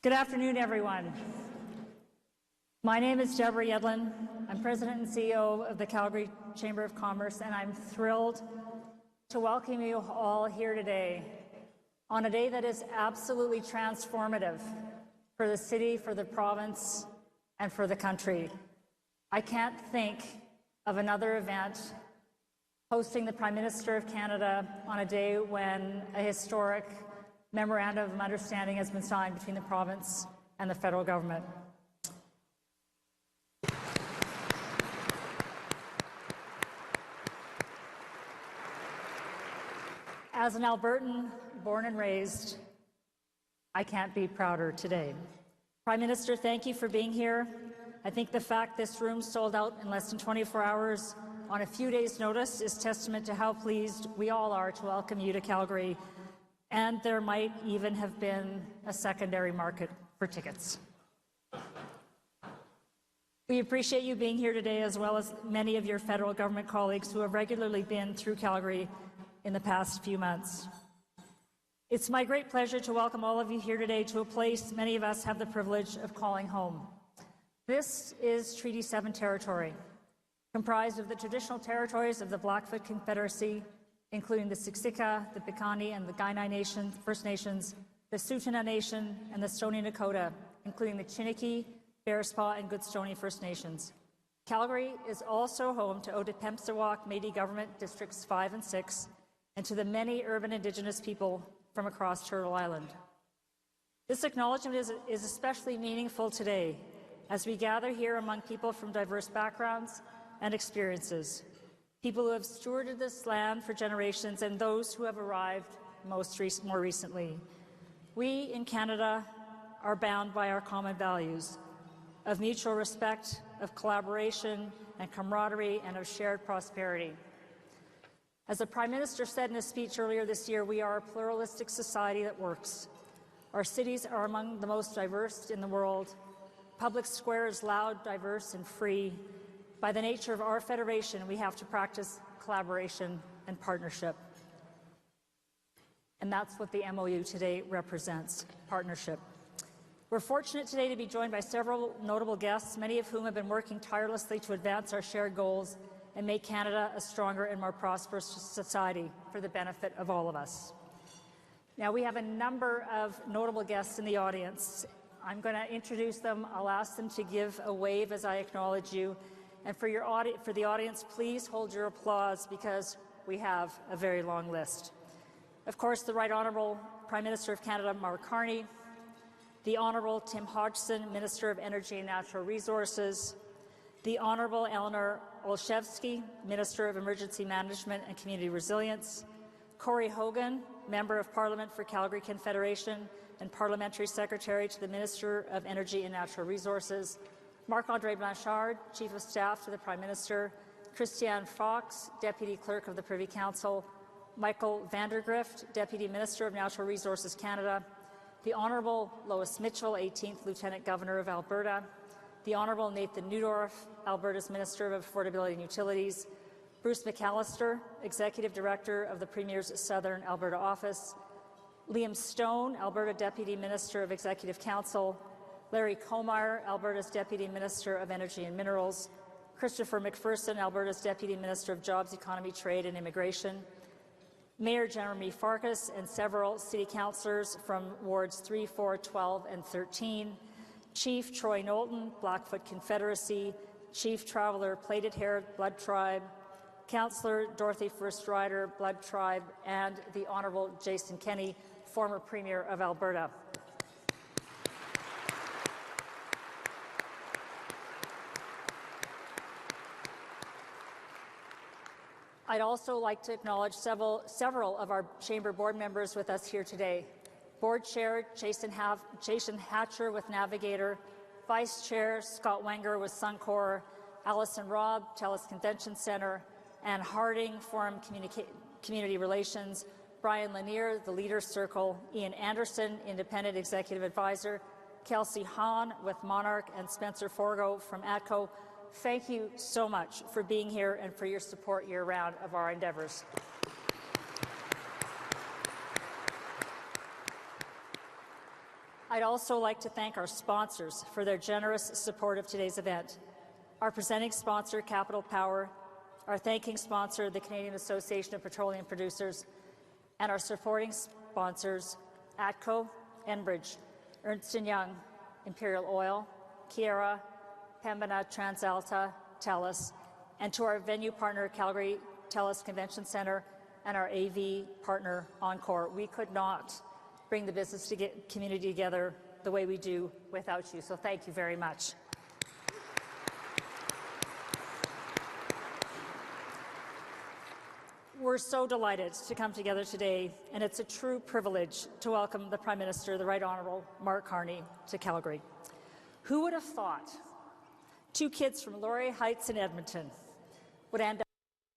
Good afternoon, everyone. My name is Deborah Yedlin. I'm President and CEO of the Calgary Chamber of Commerce, and I'm thrilled to welcome you all here today on a day that is absolutely transformative for the city, for the province, and for the country. I can't think of another event hosting the Prime Minister of Canada on a day when a historic memorandum of understanding has been signed between the province and the federal government. As an Albertan born and raised, I can't be prouder today. Prime Minister, thank you for being here. I think the fact this room sold out in less than 24 hours on a few days' notice is testament to how pleased we all are to welcome you to Calgary, and there might even have been a secondary market for tickets. We appreciate you being here today, as well as many of your federal government colleagues who have regularly been through Calgary in the past few months. It's my great pleasure to welcome all of you here today to a place many of us have the privilege of calling home. This is Treaty 7 territory, comprised of the traditional territories of the Blackfoot Confederacy, including the Cpac, the Piikani, and the Kainai Nation, First Nations, the Tsuut'ina Nation, and the Stoney Nakoda, including the Chiniki, Bearspaw, and Goodstoney First Nations. Calgary is also home to Otipemisiwak Métis Government Districts 5 and 6, and to the many urban Indigenous people from across Turtle Island. This acknowledgement is especially meaningful today as we gather here among people from diverse backgrounds and experiences, people who have stewarded this land for generations and those who have arrived more recently. We in Canada are bound by our common values of mutual respect, of collaboration and camaraderie, and of shared prosperity. As the Prime Minister said in a speech earlier this year, we are a pluralistic society that works. Our cities are among the most diverse in the world. Public square is loud, diverse, and free. By the nature of our federation, we have to practice collaboration and partnership. And that's what the MOU today represents, partnership. We're fortunate today to be joined by several notable guests, many of whom have been working tirelessly to advance our shared goals and make Canada a stronger and more prosperous society for the benefit of all of us. Now, we have a number of notable guests in the audience. I'm going to introduce them. I'll ask them to give a wave as I acknowledge you. And for the audience, please hold your applause because we have a very long list. Of course, the Right Honourable Prime Minister of Canada, Mark Carney, the Honourable Tim Hodgson, Minister of Energy and Natural Resources, the Honourable Eleanor Olszewski, Minister of Emergency Management and Community Resilience, Corey Hogan, Member of Parliament for Calgary Confederation and Parliamentary Secretary to the Minister of Energy and Natural Resources, Marc-André Blanchard, Chief of Staff to the Prime Minister, Christiane Fox, Deputy Clerk of the Privy Council, Michael Vandergrift, Deputy Minister of Natural Resources Canada, the Honourable Lois Mitchell, 18th Lieutenant Governor of Alberta, the Honourable Nathan Neudorf, Alberta's Minister of Affordability and Utilities, Bruce McAllister, Executive Director of the Premier's Southern Alberta Office, Liam Stone, Alberta Deputy Minister of Executive Council, Larry Comeyer, Alberta's Deputy Minister of Energy and Minerals, Christopher McPherson, Alberta's Deputy Minister of Jobs, Economy, Trade and Immigration, Mayor Jeremy Farkas and several City Councillors from Wards 3, 4, 12 and 13, Chief Troy Knowlton, Blackfoot Confederacy, Chief Traveller, Plaited Hair, Blood Tribe, Councillor Dorothy First Rider, Blood Tribe, and the Honourable Jason Kenney, former Premier of Alberta. I'd also like to acknowledge several of our Chamber board members with us here today. Board Chair Jason Hatcher with Navigator, Vice Chair Scott Wenger with Suncor, Alison Robb, TELUS Convention Centre, Anne Harding, Forum Community Relations, Brian Lanier, the Leaders Circle, Ian Anderson, Independent Executive Advisor, Kelsey Hahn with Monarch, and Spencer Forgo from ATCO. Thank you so much for being here and for your support year-round of our endeavours. I'd also like to thank our sponsors for their generous support of today's event. Our presenting sponsor, Capital Power, our thanking sponsor, the Canadian Association of Petroleum Producers, and our supporting sponsors, ATCO, Enbridge, Ernst & Young, Imperial Oil, Keyera, Pembina, TransAlta, TELUS, and to our venue partner, Calgary TELUS Convention Centre, and our AV partner, Encore. We could not bring the business community together the way we do without you, so thank you very much. We're so delighted to come together today, and it's a true privilege to welcome the Prime Minister, the Right Honourable Mark Carney, to Calgary. Who would have thought two kids from Laurier Heights in Edmonton would end up